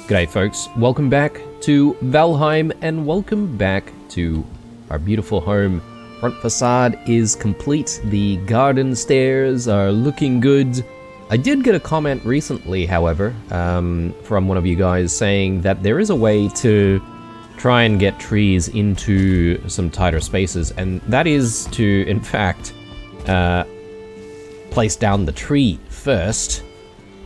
G'day folks, welcome back to Valheim and welcome back to our beautiful home. Front facade is complete, the garden stairs are looking good. I did get a comment recently, however, from one of you guys saying that there is a way to try and get trees into some tighter spaces, and that is to, in fact, place down the tree first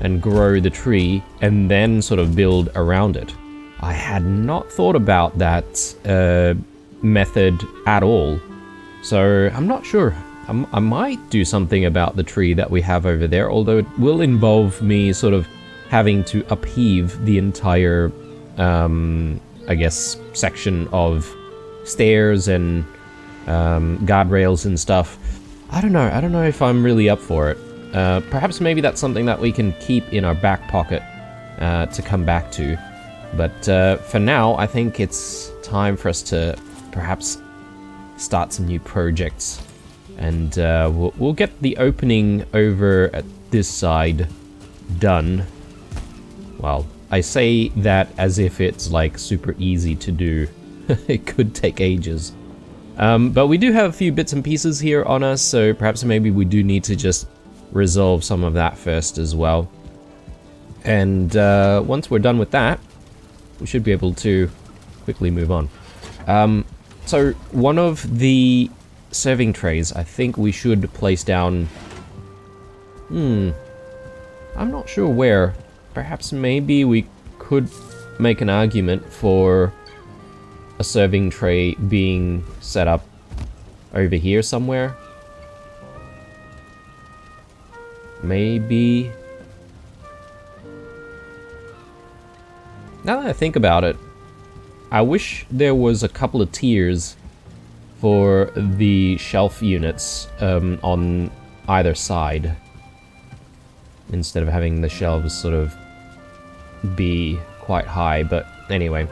and grow the tree and then sort of build around it. I had not thought about that method at all, so I'm not sure. I might do something about the tree that we have over there, although it will involve me sort of having to upheave the entire, I guess, section of stairs and guardrails and stuff. I don't know if I'm really up for it. Perhaps maybe that's something that we can keep in our back pocket to come back to. But for now, I think it's time for us to perhaps start some new projects. And we'll get the opening over at this side done. Well, I say that as if it's like super easy to do. It could take ages. But we do have a few bits and pieces here on us, so perhaps maybe we do need to just resolve some of that first as well. And once we're done with that, we should be able to quickly move on. So one of the serving trays, I think we should place down... I'm not sure where. Perhaps maybe we could make an argument for a serving tray being set up over here somewhere. Maybe. Now that I think about it, I wish there was a couple of tiers for the shelf units on either side, instead of having the shelves sort of be quite high. But anyway,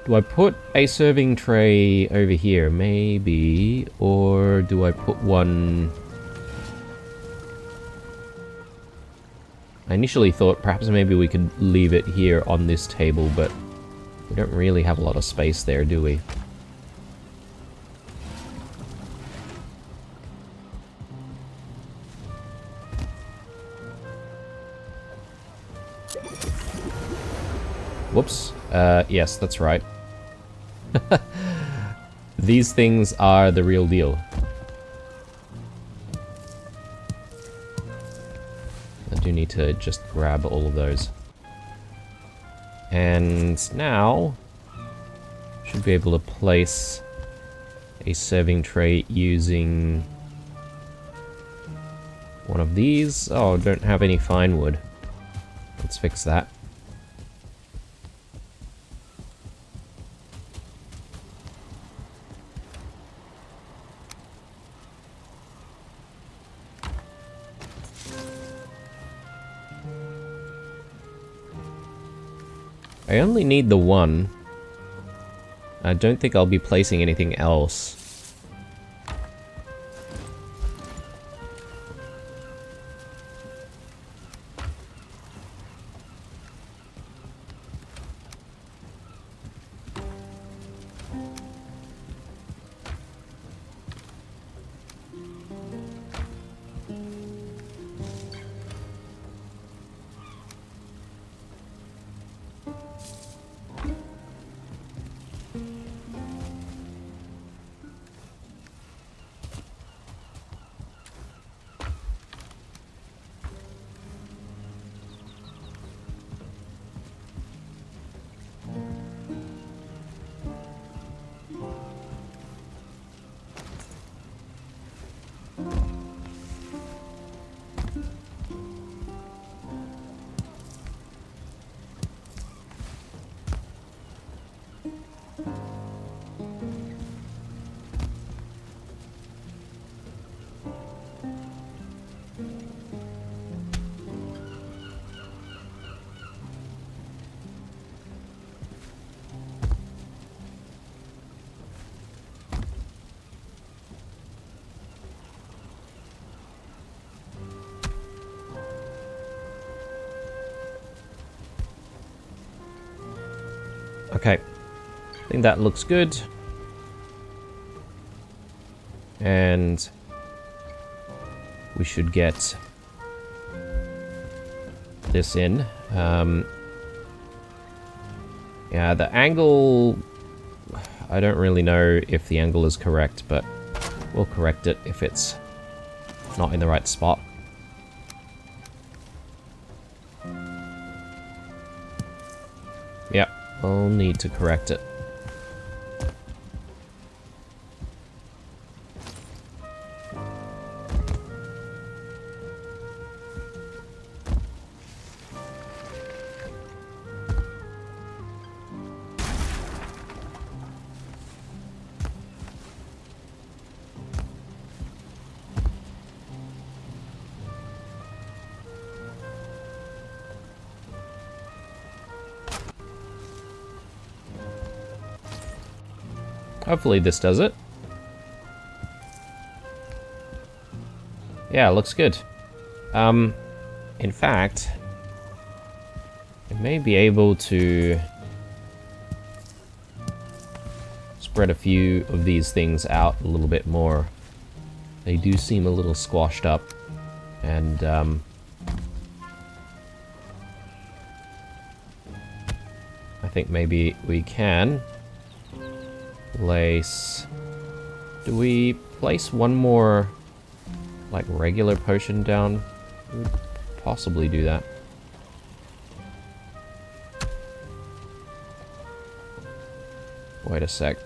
do I put a serving tray over here? Maybe. Or do I put one... I initially thought perhaps maybe we could leave it here on this table, but we don't really have a lot of space there, do we? Whoops. Yes, that's right. These things are the real deal. I do need to just grab all of those. And now, should be able to place a serving tray using one of these. Oh, don't have any fine wood. Let's fix that. I only need the one. I don't think I'll be placing anything else. Okay. I think that looks good. And we should get this in. Yeah, the angle... I don't really know if the angle is correct, but we'll correct it if it's not in the right spot. Yep, I'll need to correct it. Hopefully this does it. Yeah, looks good. In fact, I may be able to spread a few of these things out a little bit more. They do seem a little squashed up, and I think maybe we can place... Do we place one more, like, regular potion down? We could possibly do that. Wait a sec.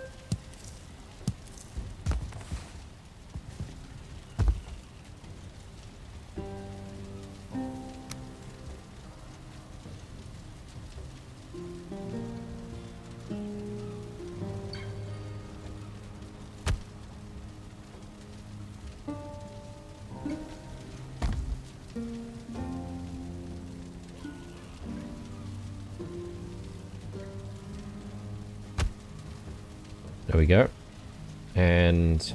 There we go. And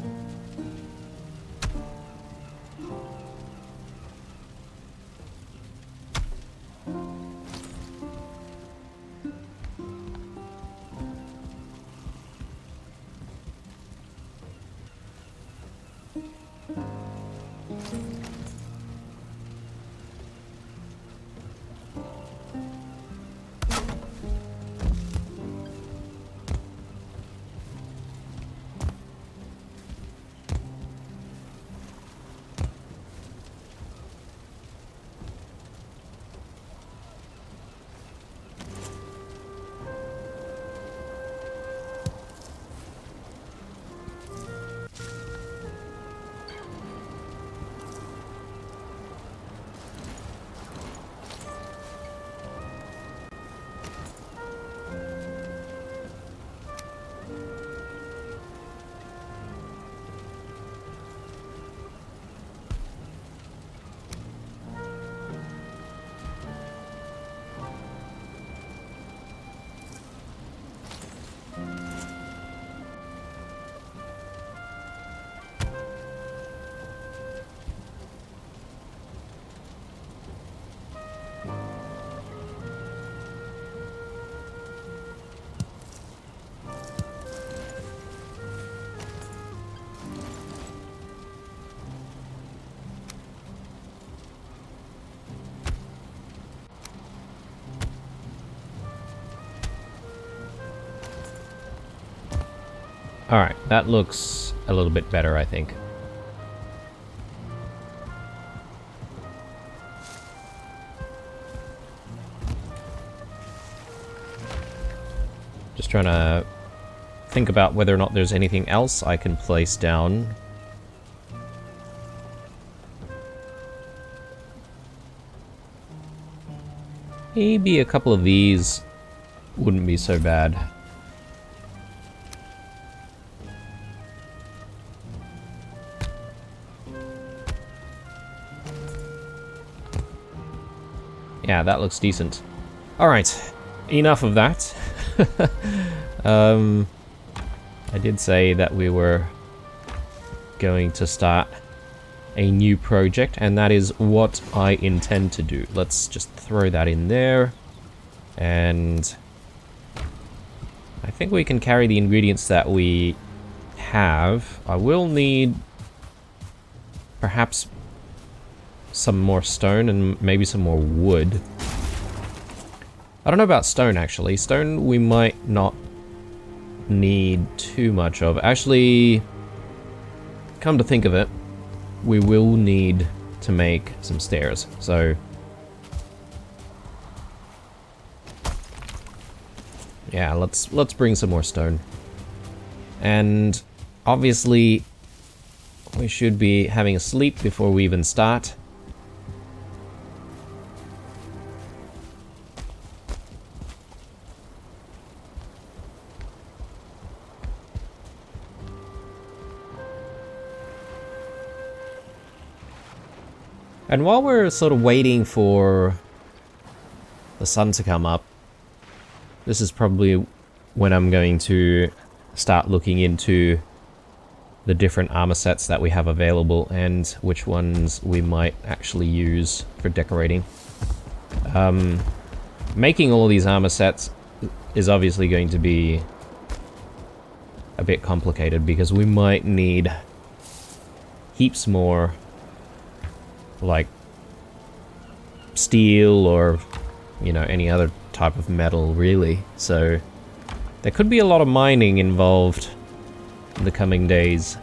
alright, that looks a little bit better, I think. Just trying to think about whether or not there's anything else I can place down. Maybe a couple of these wouldn't be so bad. Yeah, that looks decent. Alright, enough of that. I did say that we were going to start a new project, and that is what I intend to do. Let's just throw that in there, and I think we can carry the ingredients that we have. I will need perhaps some more stone and maybe some more wood. I don't know about stone, actually. Stone we might not need too much of. Actually, come to think of it, we will need to make some stairs, so... yeah, let's bring some more stone. And obviously, we should be having a sleep before we even start. And while we're sort of waiting for the sun to come up, this is probably when I'm going to start looking into the different armor sets that we have available and which ones we might actually use for decorating. Making all of these armor sets is obviously going to be a bit complicated because we might need heaps more, like steel or, you know, any other type of metal, really. So there could be a lot of mining involved in the coming days.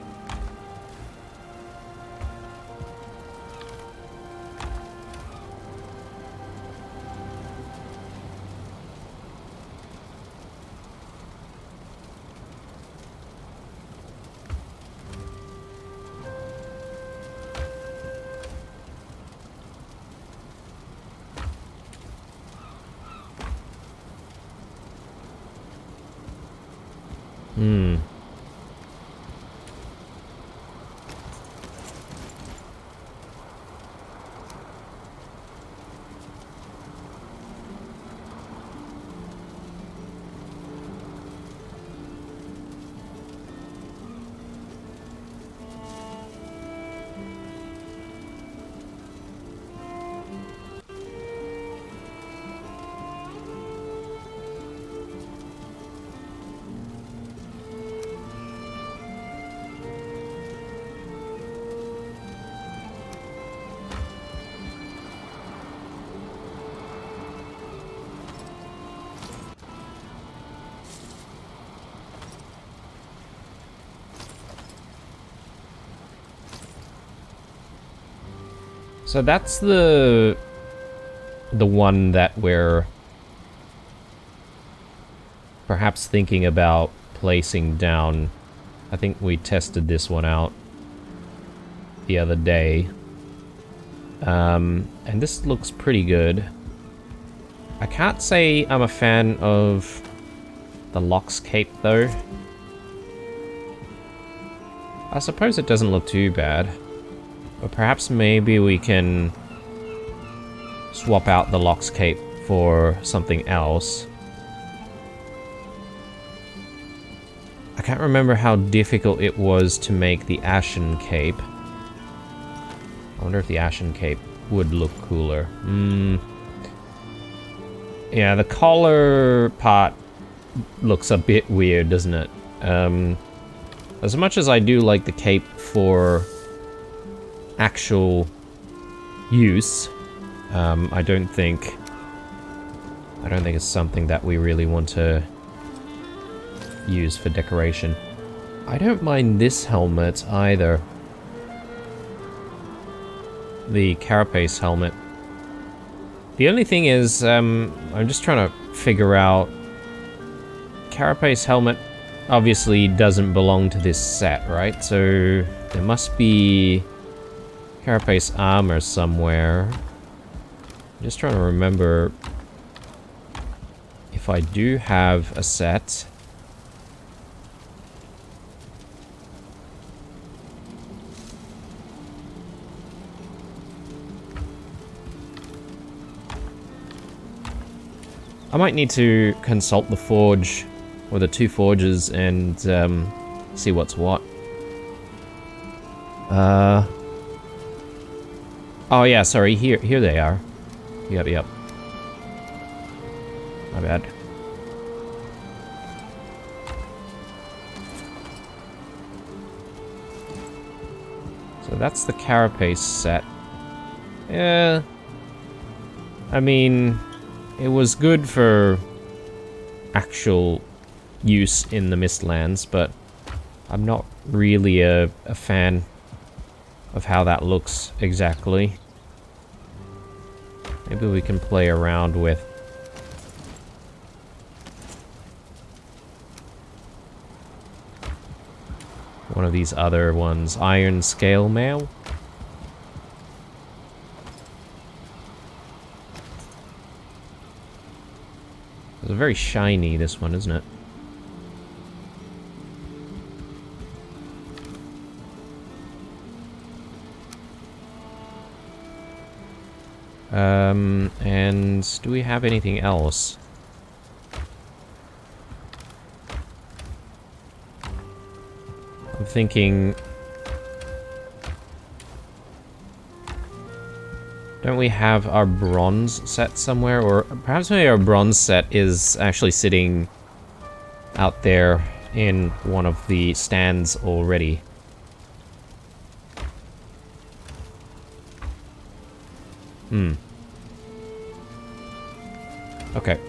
So that's the one that we're perhaps thinking about placing down. I think we tested this one out the other day. And this looks pretty good. I can't say I'm a fan of the Lock's Cape though. I suppose it doesn't look too bad. But perhaps maybe we can swap out the Lock's Cape for something else. I can't remember how difficult it was to make the Ashen Cape. I wonder if the Ashen Cape would look cooler. Yeah, the collar part looks a bit weird, doesn't it? As much as I do like the cape for actual use, I don't think it's something that we really want to use for decoration. I don't mind this helmet either. The carapace helmet. The only thing is, I'm just trying to figure out... Carapace helmet obviously doesn't belong to this set, right? So there must be carapace armor somewhere. I'm just trying to remember if I do have a set. I might need to consult the forge, or the two forges, and see what's what. Oh yeah, sorry, here they are. Yep. My bad. So that's the carapace set. Yeah. I mean, it was good for actual use in the Mistlands, but I'm not really a fan of how that looks exactly. Maybe we can play around with one of these other ones. Iron scale mail. It's very shiny, this one, isn't it? And do we have anything else? I'm thinking... Don't we have our bronze set somewhere? Or perhaps maybe our bronze set is actually sitting out there in one of the stands already. Okay.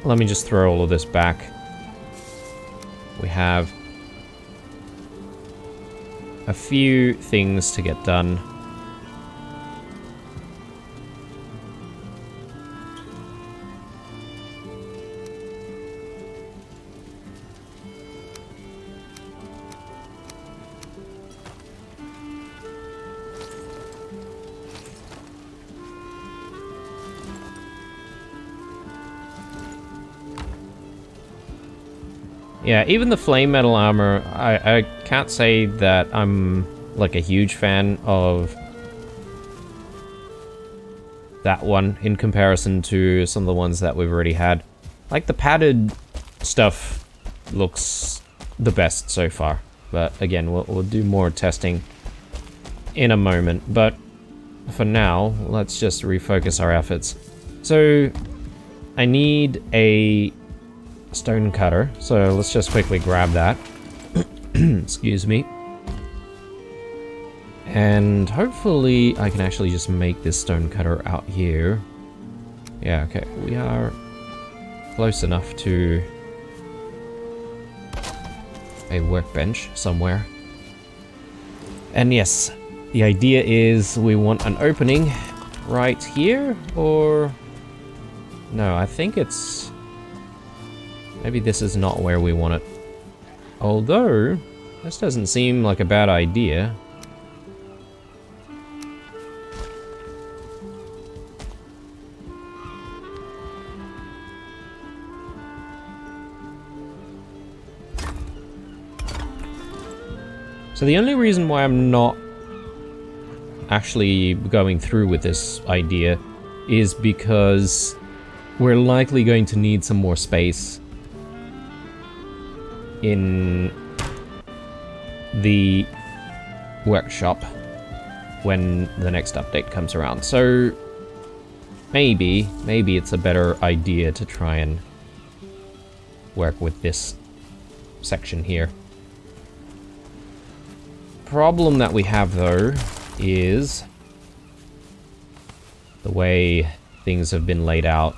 Let me just throw all of this back. We have a few things to get done. Yeah, even the flame metal armor, I can't say that I'm like a huge fan of that one in comparison to some of the ones that we've already had. Like the padded stuff looks the best so far, but again, we'll do more testing in a moment. But for now, let's just refocus our efforts. So I need a stone cutter, so let's just quickly grab that. Excuse me. And hopefully I can actually just make this stone cutter out here. Yeah, okay, we are close enough to a workbench somewhere. And yes, the idea is we want an opening right here, or... No, I think it's... Maybe this is not where we want it. Although, this doesn't seem like a bad idea. So the only reason why I'm not actually going through with this idea is because we're likely going to need some more space in the workshop when the next update comes around. So maybe it's a better idea to try and work with this section here. Problem that we have though is the way things have been laid out.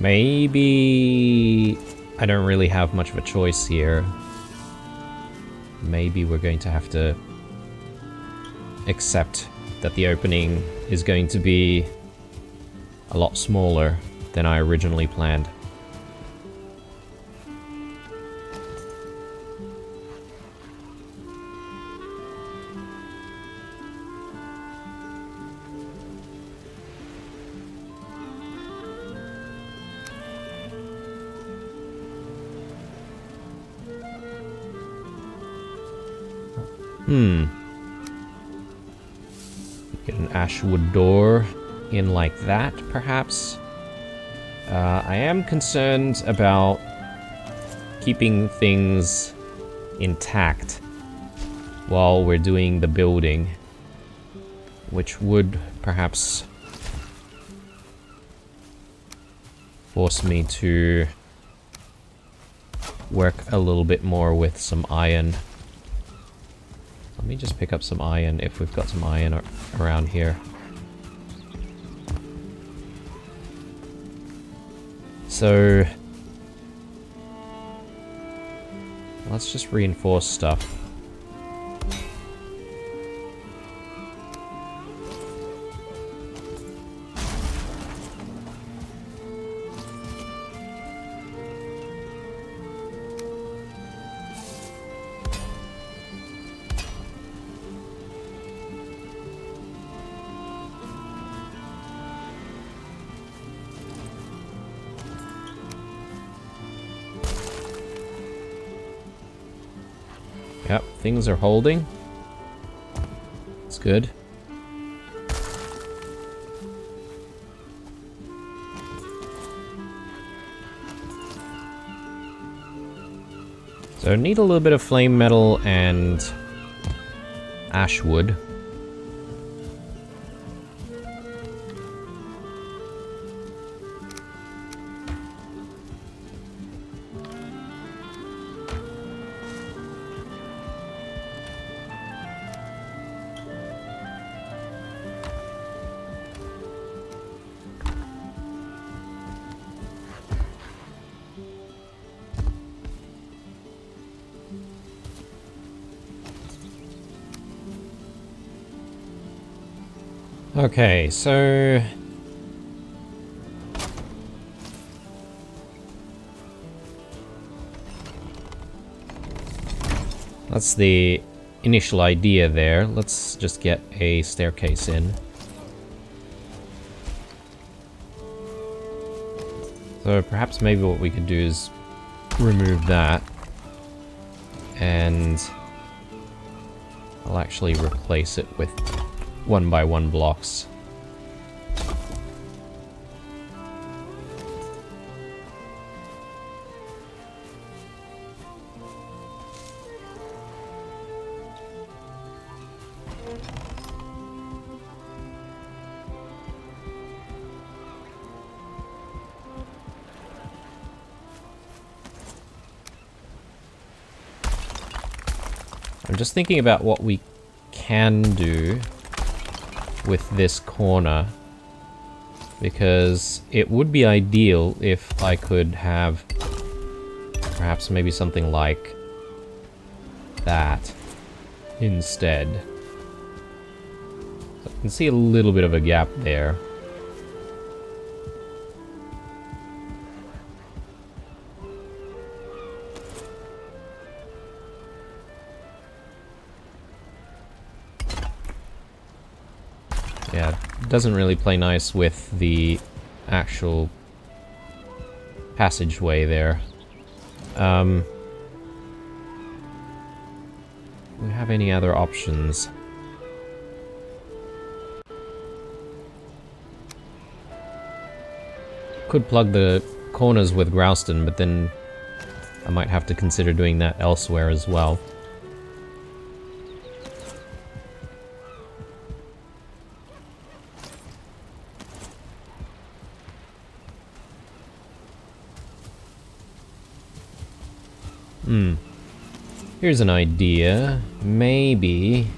Maybe I don't really have much of a choice here. Maybe we're going to have to accept that the opening is going to be a lot smaller than I originally planned. Hmm. Get an ashwood door in like that, perhaps. I am concerned about keeping things intact while we're doing the building, which would perhaps force me to work a little bit more with some iron. Let me just pick up some iron if we've got some iron around here. So let's just reinforce stuff. Yep, things are holding. It's good. So need a little bit of flame metal and ash wood. Okay, so that's the initial idea there. Let's just get a staircase in. So perhaps maybe what we could do is remove that, and I'll actually replace it with 1x1 blocks. I'm just thinking about what we can do with this corner, because it would be ideal if I could have perhaps maybe something like that instead. So I can see a little bit of a gap there. Yeah, it doesn't really play nice with the actual passageway there. Do we have any other options? Could plug the corners with Grouston, but then I might have to consider doing that elsewhere as well. Here's an idea. Maybe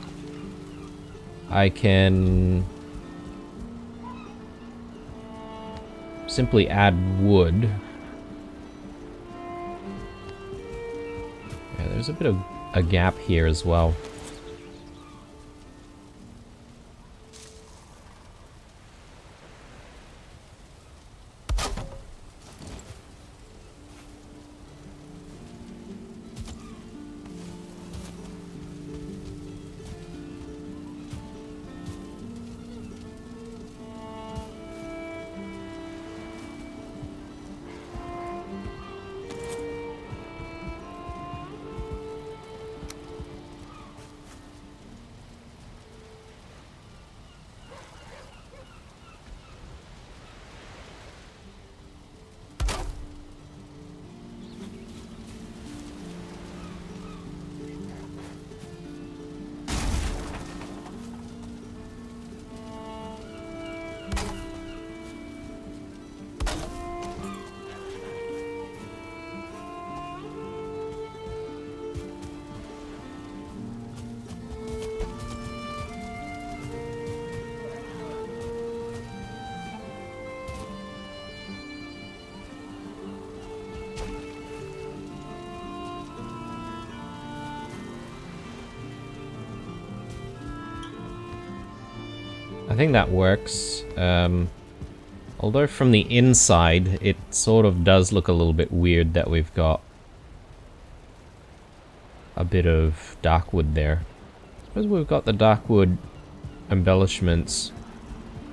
I can simply add wood. Yeah, there's a bit of a gap here as well. I think that works. Although from the inside, it sort of does look a little bit weird that we've got a bit of dark wood there. I suppose we've got the dark wood embellishments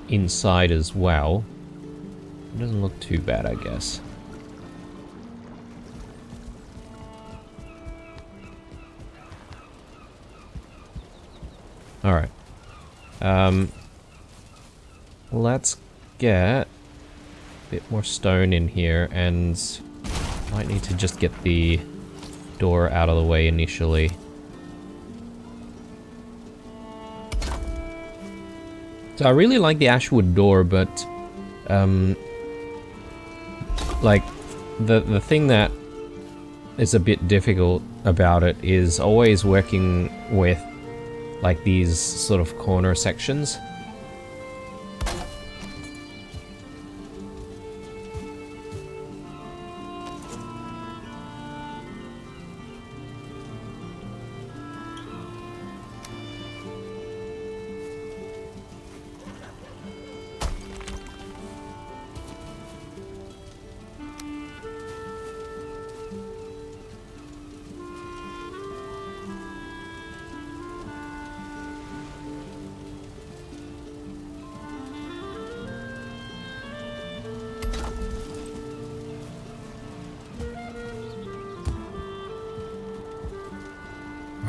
inside as well. It doesn't look too bad, I guess. Alright. Let's get a bit more stone in here, and might need to just get the door out of the way initially. So I really like the ashwood door, but like the thing that is a bit difficult about it is always working with like these sort of corner sections.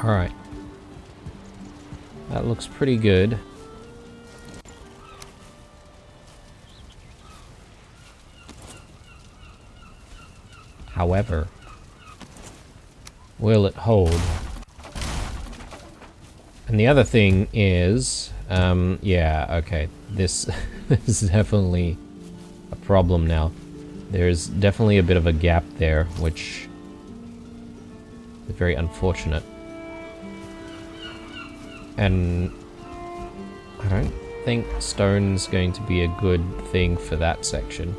Alright. That looks pretty good. However, will it hold? And the other thing is, yeah, okay, this, this is definitely a problem now. There's definitely a bit of a gap there, which is very unfortunate. And I don't think stone's going to be a good thing for that section.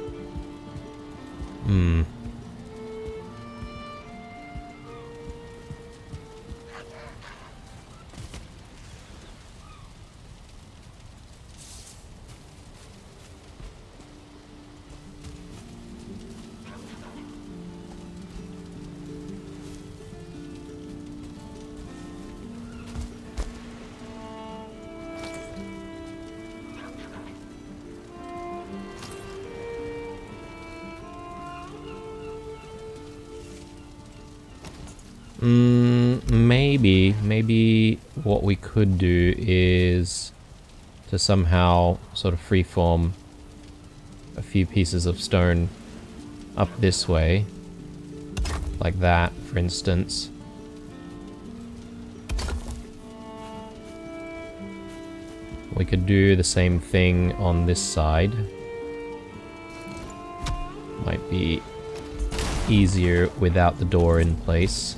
Maybe what we could do is to somehow sort of freeform a few pieces of stone up this way, like that, for instance. We could do the same thing on this side. Might be easier without the door in place.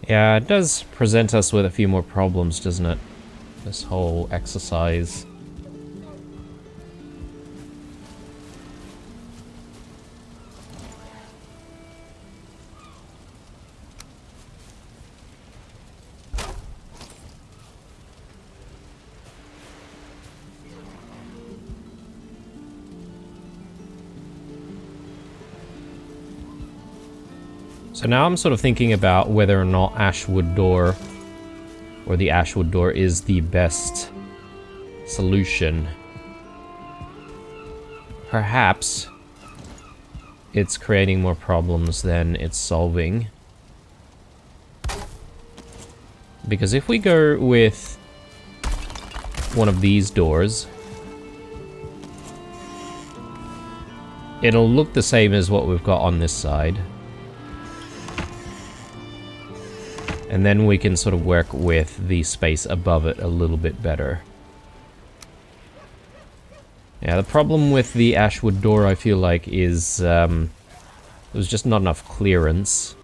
Yeah, it does present us with a few more problems, doesn't it? This whole exercise. So now I'm sort of thinking about whether or not Ashwood Door, or the Ashwood Door, is the best solution. Perhaps it's creating more problems than it's solving. Because if we go with one of these doors, it'll look the same as what we've got on this side. And then we can sort of work with the space above it a little bit better. Yeah, the problem with the Ashwood door, I feel like, is there was just not enough clearance.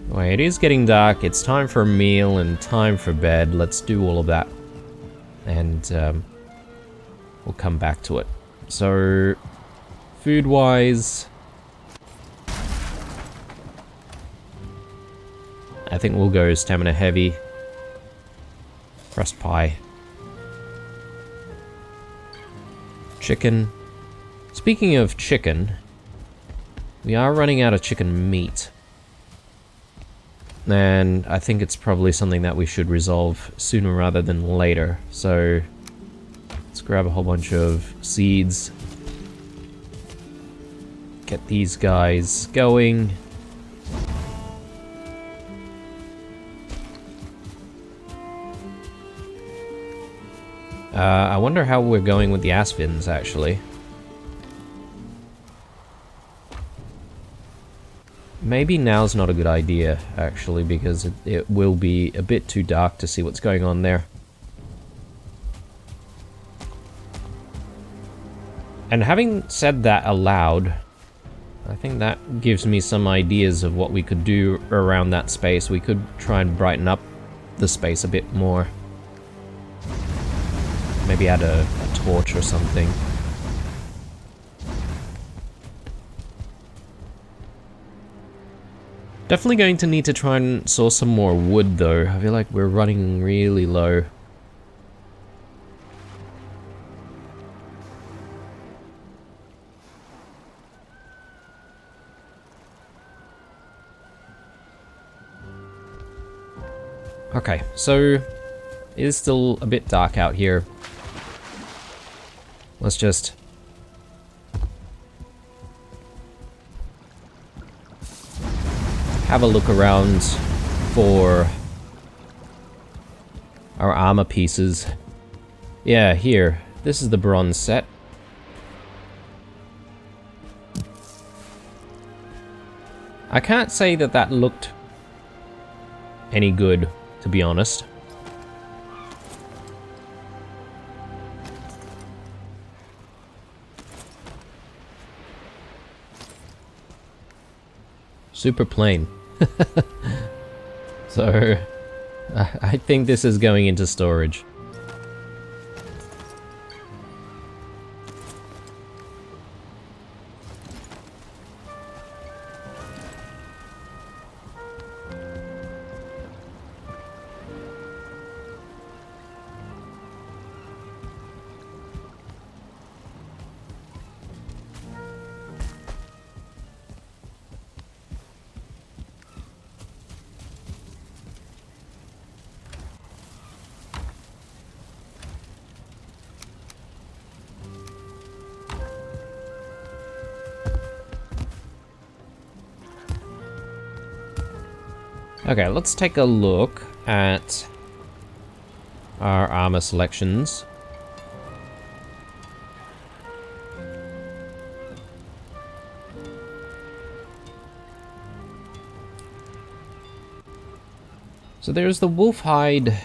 Anyway, it is getting dark. It's time for a meal and time for bed. Let's do all of that. And we'll come back to it. So, food-wise, I think we'll go stamina heavy. Crust pie. Chicken. Speaking of chicken, we are running out of chicken meat. And I think it's probably something that we should resolve sooner rather than later. So let's grab a whole bunch of seeds. Get these guys going. I wonder how we're going with the Asphins, actually. Maybe now's not a good idea, actually, because it will be a bit too dark to see what's going on there. And having said that aloud, I think that gives me some ideas of what we could do around that space. We could try and brighten up the space a bit more. Maybe add a torch or something. Definitely going to need to try and source some more wood, though. I feel like we're running really low. Okay, so it is still a bit dark out here. Let's just have a look around for our armor pieces. Yeah, here. This is the bronze set. I can't say that that looked any good, to be honest. Super plain. So, I think this is going into storage. Okay, let's take a look at our armor selections. So there's the wolf hide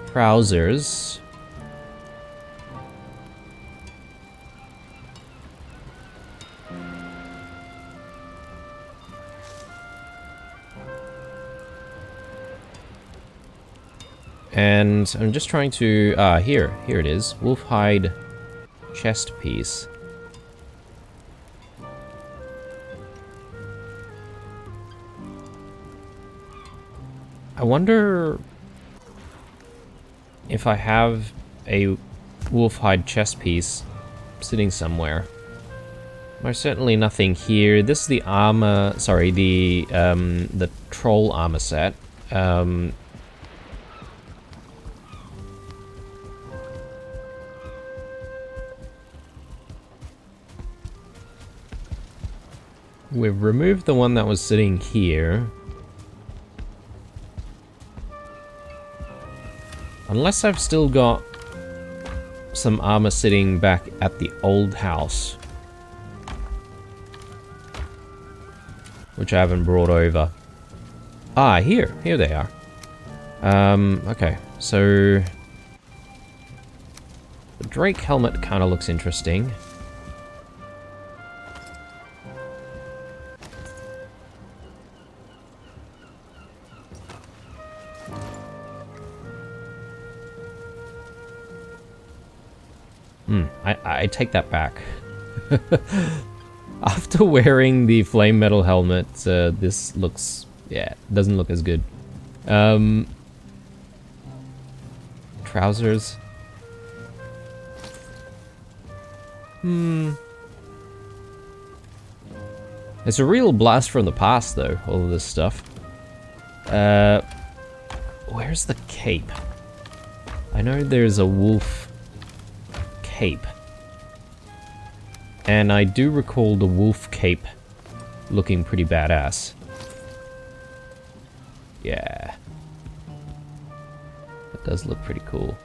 trousers. And I'm just trying to, here it is, wolf hide chest piece. I wonder if I have a wolf hide chest piece sitting somewhere. There's certainly nothing here. This is the armor, sorry, the troll armor set. We've removed the one that was sitting here. Unless I've still got some armor sitting back at the old house, which I haven't brought over. Ah, here they are. Okay, so... The Drake helmet kind of looks interesting. I take that back. After wearing the flame metal helmet, this looks... yeah, doesn't look as good. Trousers. It's a real blast from the past, though, all of this stuff. Where's the cape? I know there's a wolf cape. And I do recall the wolf cape looking pretty badass. Yeah. That does look pretty cool.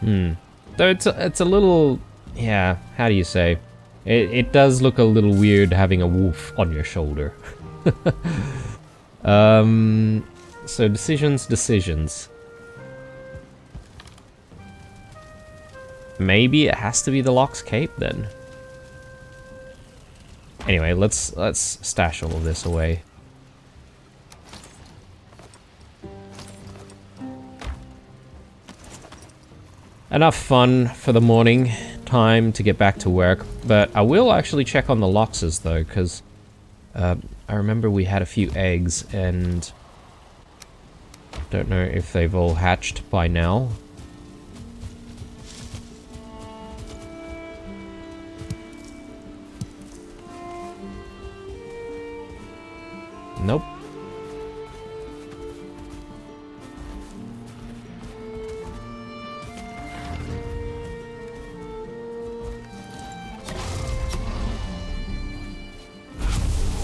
Though it's a little... yeah, how do you say? It does look a little weird having a wolf on your shoulder. So decisions. Maybe it has to be the Lock's cape then. Anyway, let's stash all of this away. Enough fun for the morning. Time to get back to work. But I will actually check on the Loxes though, because I remember we had a few eggs and don't know if they've all hatched by now. Nope.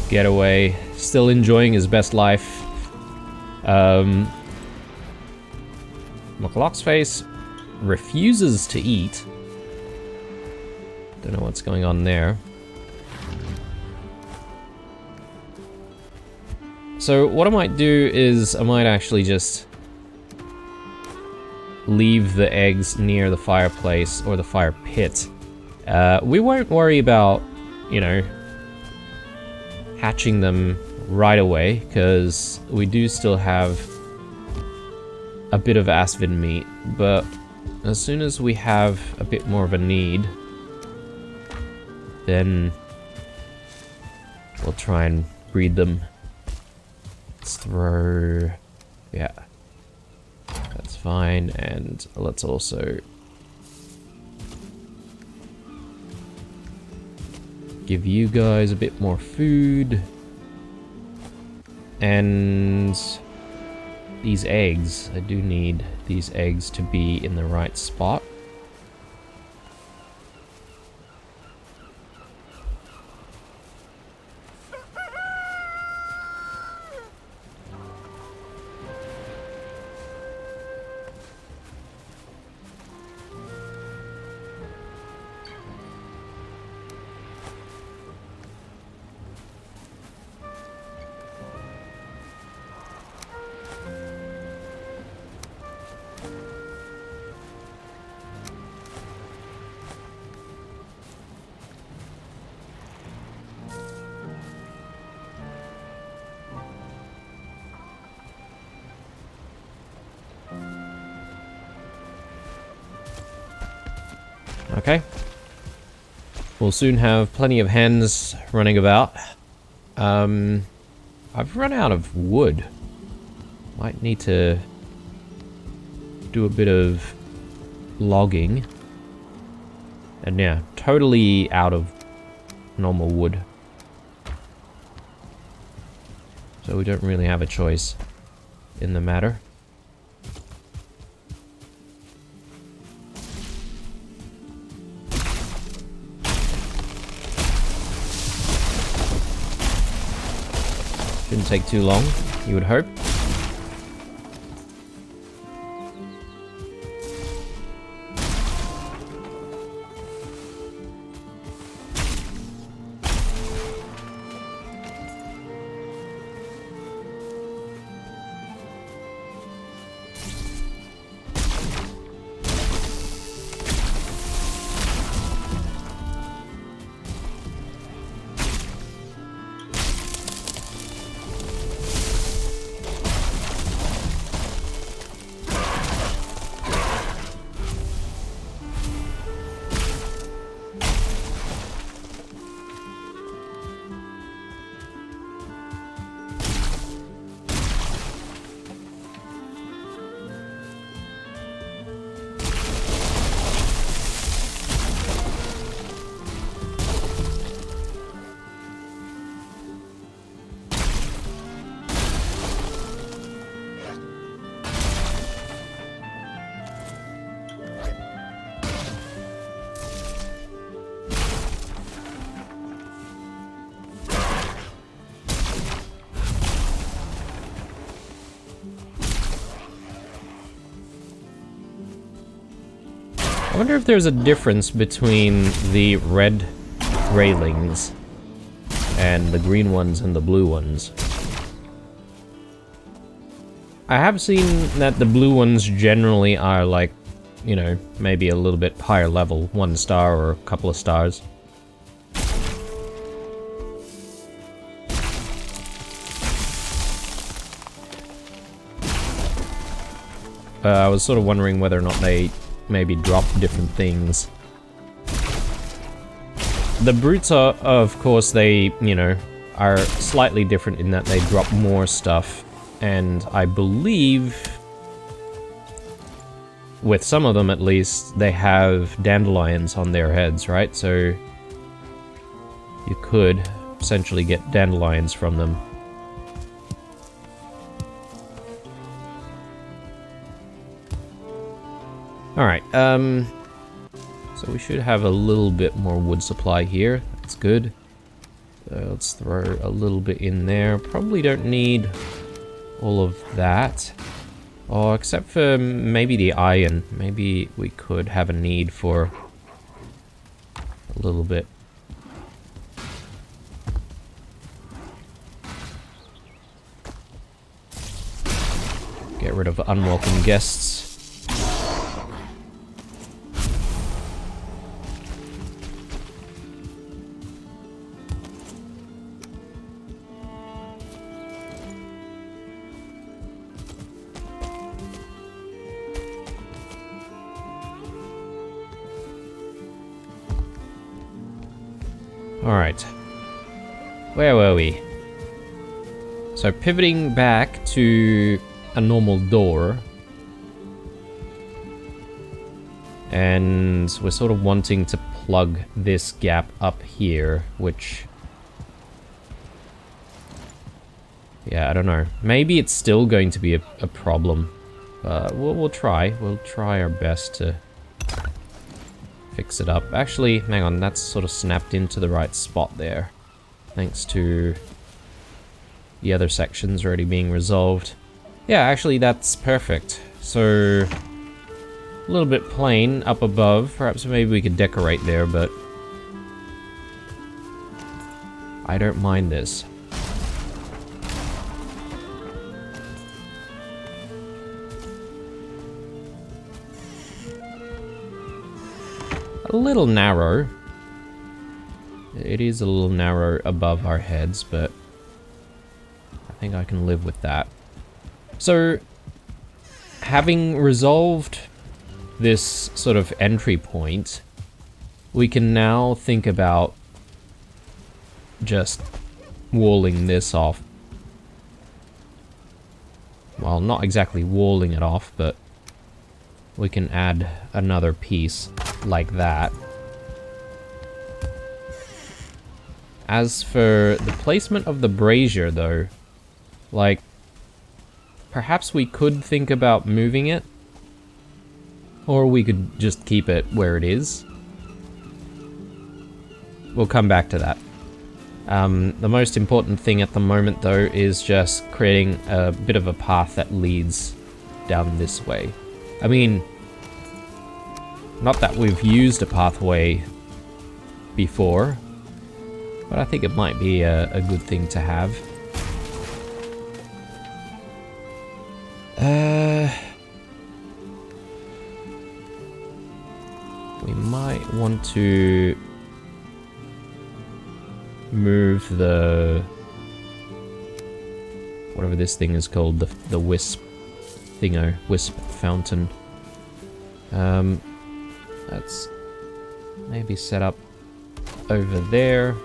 Getaway, still enjoying his best life. McLock's face refuses to eat. Don't know what's going on there. So what I might do is I might actually just leave the eggs near the fireplace or the fire pit. We won't worry about, you know, hatching them right away, because we do still have a bit of Asvin meat, but as soon as we have a bit more of a need, then we'll try and breed them. Let's throw... yeah. That's fine, and let's also give you guys a bit more food. And these eggs, I do need these eggs to be in the right spot. Okay. We'll soon have plenty of hens running about. I've run out of wood. Might need to do a bit of logging. And yeah, totally out of normal wood. So we don't really have a choice in the matter. Shouldn't take too long, you would hope. I wonder if there's a difference between the red railings and the green ones and the blue ones. I have seen that the blue ones generally are like, you know, maybe a little bit higher level, 1 star or a couple of stars. I was sort of wondering whether or not they maybe drop different things. The brutes are, of course, they, you know, are slightly different in that they drop more stuff. And I believe, with some of them at least, they have dandelions on their heads, right? So you could essentially get dandelions from them. Alright, so we should have a little bit more wood supply here. That's good. Let's throw a little bit in there. Probably don't need all of that. Oh, except for maybe the iron. Maybe we could have a need for a little bit. Get rid of unwelcome guests. Alright. Where were we? So pivoting back to a normal door. And we're sort of wanting to plug this gap up here, which... yeah, I don't know. Maybe it's still going to be a problem. We'll try. We'll try our best to fix it up. Actually, hang on, that's sort of snapped into the right spot there. Thanks to the other sections already being resolved. Yeah, actually that's perfect. So, a little bit plain up above. Perhaps maybe we could decorate there, but I don't mind this. A little narrow. It is a little narrow above our heads, but I think I can live with that. So, having resolved this sort of entry point, we can now think about just walling this off. Well, not exactly walling it off, but we can add another piece like that. As for the placement of the brazier, though, like, perhaps we could think about moving it, or we could just keep it where it is. We'll come back to that. The most important thing at the moment, though, is just creating a bit of a path that leads down this way. I mean, not that we've used a pathway before, but I think it might be a good thing to have. We might want to move the... whatever this thing is called, the wisp thingo, wisp fountain. Let's maybe set up over there.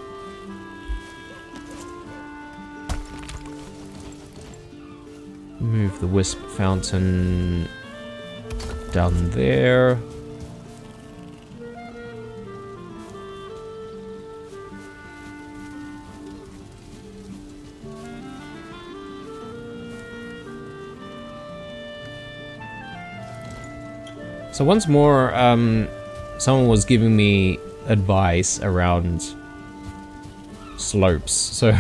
Move the wisp fountain down there. So once more, someone was giving me advice around slopes, so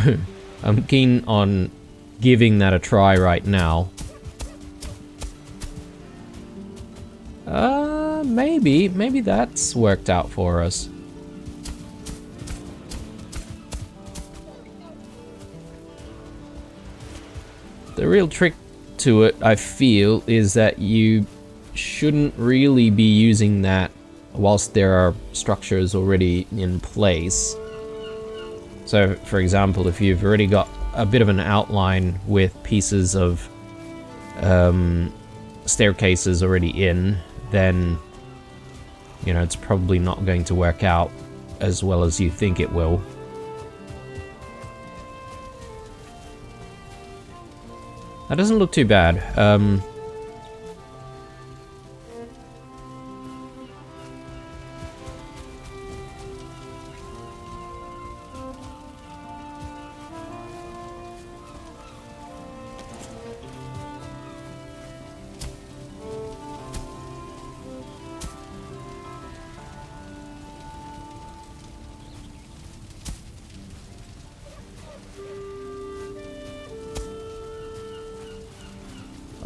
I'm keen on giving that a try right now. Maybe that's worked out for us. The real trick to it, I feel, is that you shouldn't really be using that whilst there are structures already in place. So, for example, if you've already got a bit of an outline with pieces of staircases already in, then, you know, it's probably not going to work out as well as you think it will. That doesn't look too bad.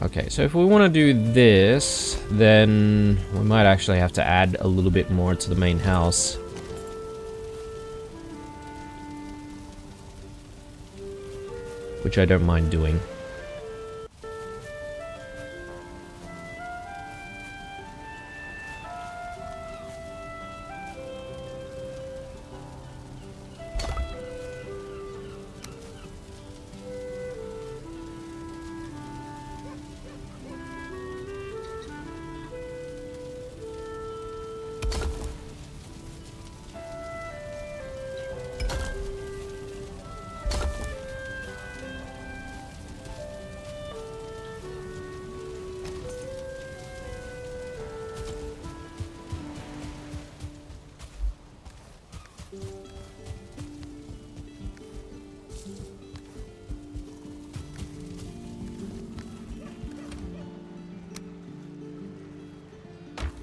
Okay, so if we want to do this, then we might actually have to add a little bit more to the main house. Which I don't mind doing.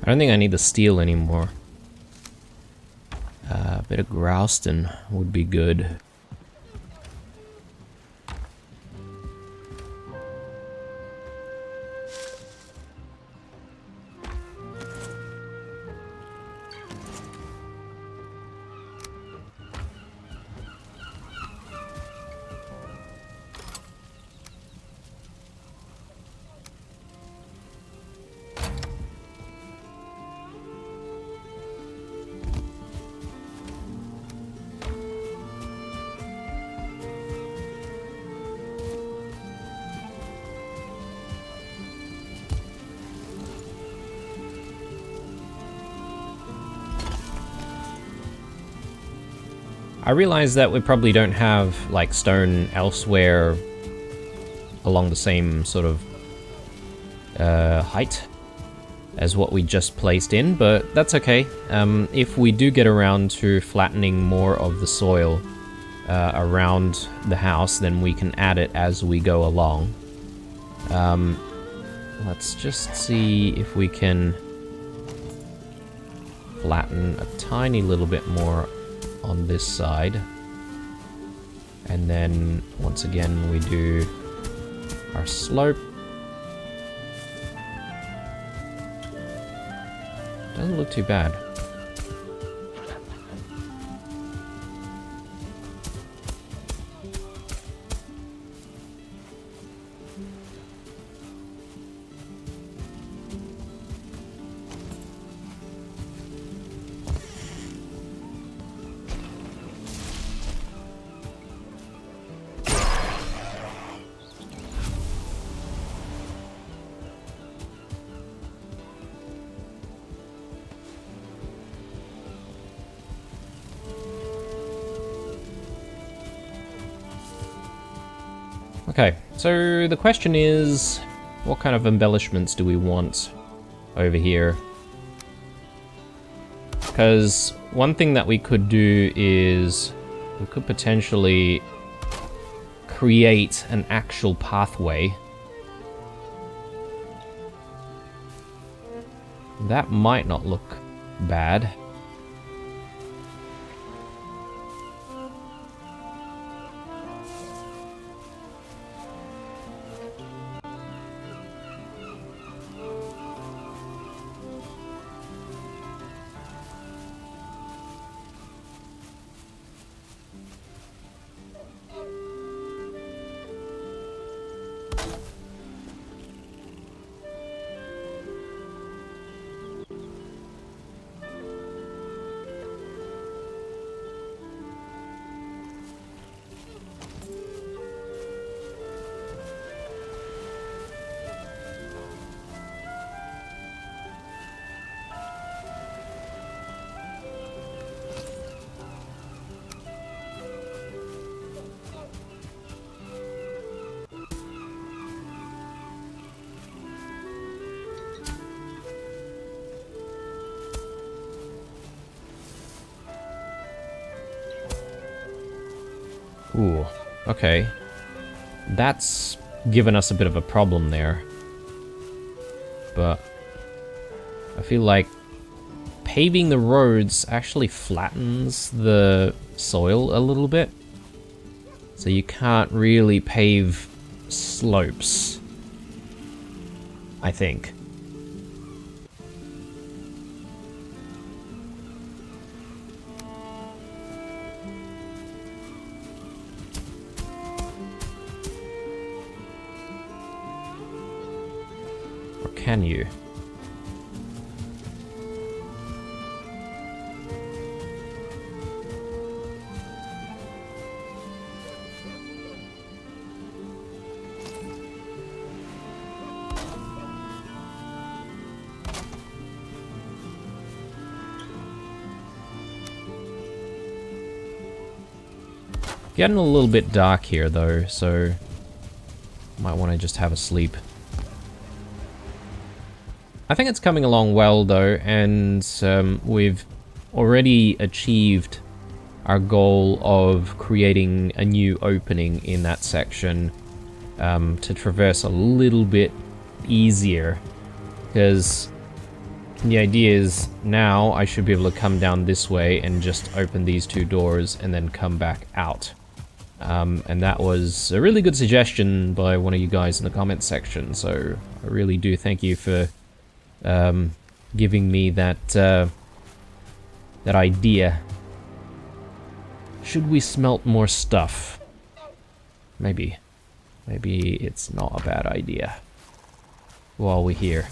I don't think I need the steel anymore. A bit of Grouston would be good. I realize that we probably don't have, like, stone elsewhere along the same sort of height as what we just placed in, but that's okay. If we do get around to flattening more of the soil around the house, then we can add it as we go along. Let's just see if we can flatten a tiny little bit more on this side, and then once again we do our slope. Doesn't look too bad. Okay, so the question is, what kind of embellishments do we want over here? Because one thing that we could do is we could potentially create an actual pathway. That might not look bad. Ooh, okay. That's given us a bit of a problem there. But I feel like paving the roads actually flattens the soil a little bit. So you can't really pave slopes, I think. Or can you? Getting a little bit dark here though, so might want to just have a sleep. I think it's coming along well though, and we've already achieved our goal of creating a new opening in that section to traverse a little bit easier, because the idea is now I should be able to come down this way and just open these two doors and then come back out. And that was a really good suggestion by one of you guys in the comments section, so I really do thank you for giving me that that idea. Should we smelt more stuff? Maybe it's not a bad idea while we're here.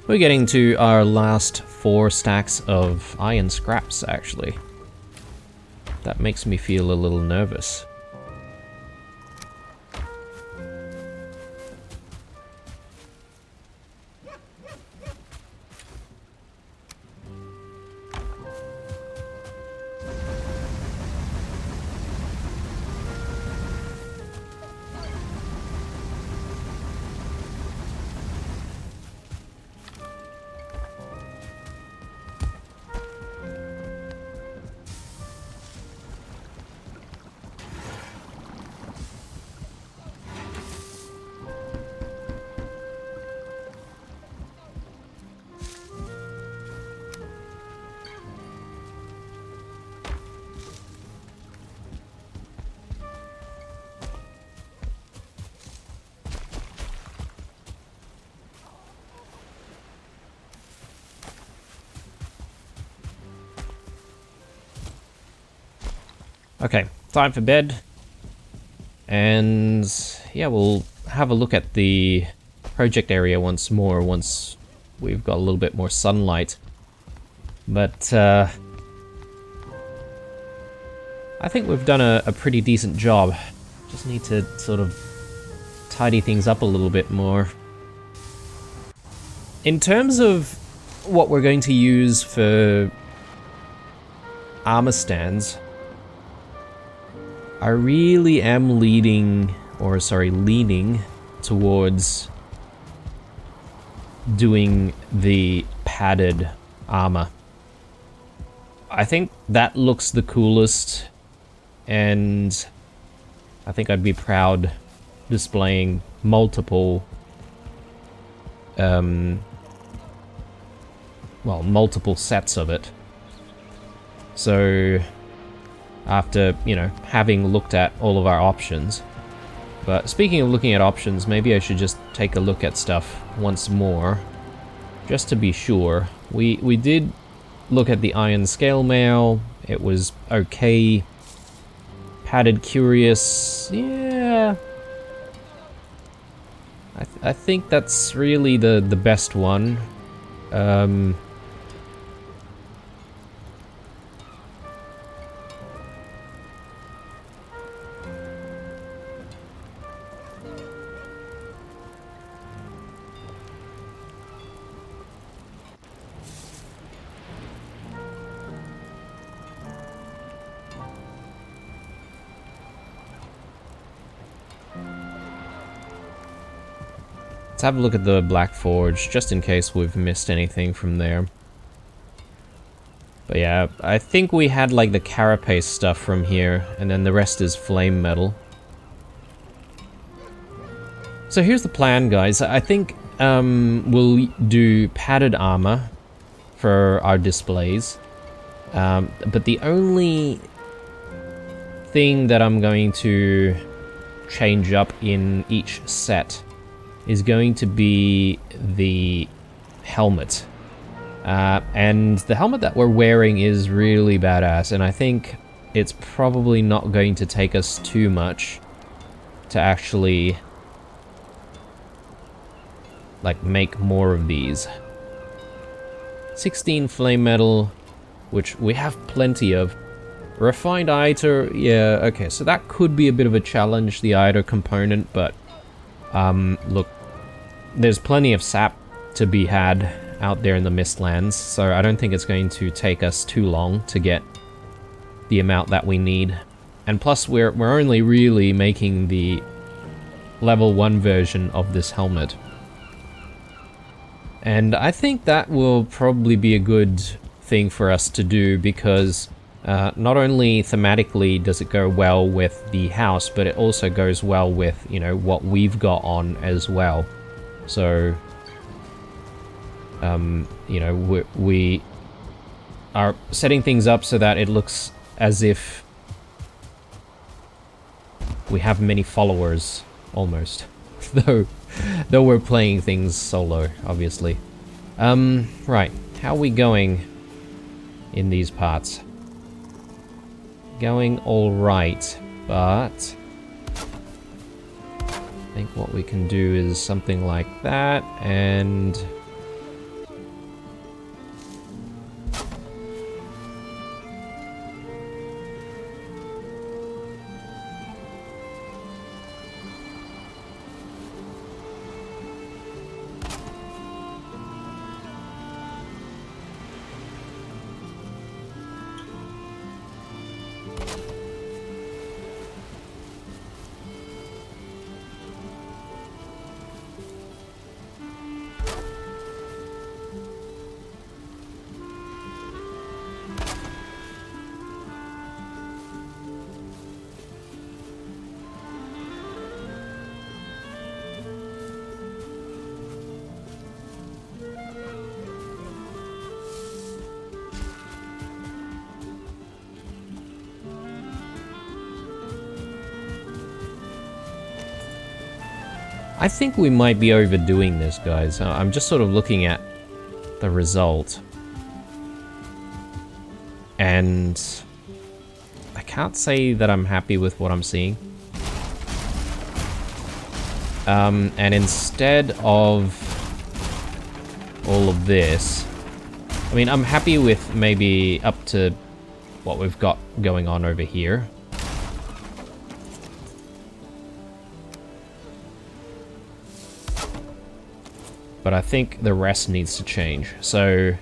We're getting to our last 4 stacks of iron scraps, actually. That makes me feel a little nervous. Okay, time for bed. And yeah, we'll have a look at the project area once more once we've got a little bit more sunlight. But I think we've done a pretty decent job. Just need to sort of tidy things up a little bit more. In terms of what we're going to use for armor stands, I really am leaning towards doing the padded armor. I think that looks the coolest, and I think I'd be proud displaying multiple multiple sets of it. So after, you know, having looked at all of our options. But speaking of looking at options, maybe I should just take a look at stuff once more, just to be sure. We did look at the iron scale mail. It was okay. Padded curious, yeah. I think that's really the best one. Let's have a look at the Black Forge, just in case we've missed anything from there. But yeah, I think we had like the carapace stuff from here, and then the rest is flame metal. So here's the plan, guys. I think we'll do padded armor for our displays. But the only thing that I'm going to change up in each set is going to be the helmet. And the helmet that we're wearing is really badass, and I think it's probably not going to take us too much to actually like make more of these. 16 flame metal, which we have plenty of. Refined Iter, yeah, okay, so that could be a bit of a challenge, the Iter component, but look, there's plenty of sap to be had out there in the Mistlands, so I don't think it's going to take us too long to get the amount that we need. And plus, we're only really making the level 1 version of this helmet. And I think that will probably be a good thing for us to do, because not only thematically does it go well with the house, but it also goes well with, you know, what we've got on as well. So, you know, we are setting things up so that it looks as if we have many followers, almost. Though we're playing things solo, obviously. Right, how are we going in these parts? Going alright, but I think what we can do is something like that, and I think we might be overdoing this, guys. I'm just sort of looking at the result, and I can't say that I'm happy with what I'm seeing. And instead of all of this, I mean, I'm happy with maybe up to what we've got going on over here. But I think the rest needs to change. So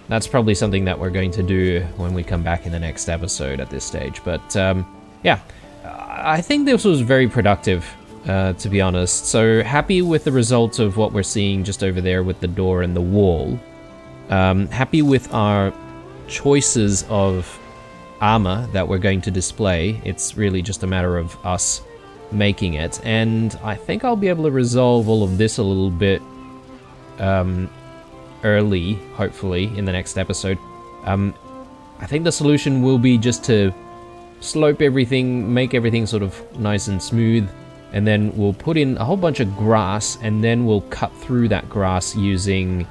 that's probably something that we're going to do when we come back in the next episode at this stage. But yeah, I think this was very productive, to be honest. So happy with the results of what we're seeing just over there with the door and the wall. Happy with our choices of armor that we're going to display. It's really just a matter of us making it. And I think I'll be able to resolve all of this a little bit early, hopefully, in the next episode. I think the solution will be just to slope everything, make everything sort of nice and smooth, and then we'll put in a whole bunch of grass, and then we'll cut through that grass using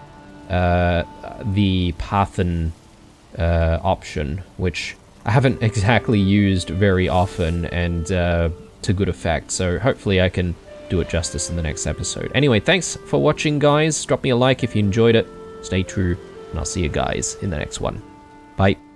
the Pathan option, which I haven't exactly used very often and to good effect, so hopefully I can do it justice in the next episode. Anyway, thanks for watching, guys. Drop me a like if you enjoyed it. Stay true, and I'll see you guys in the next one. Bye.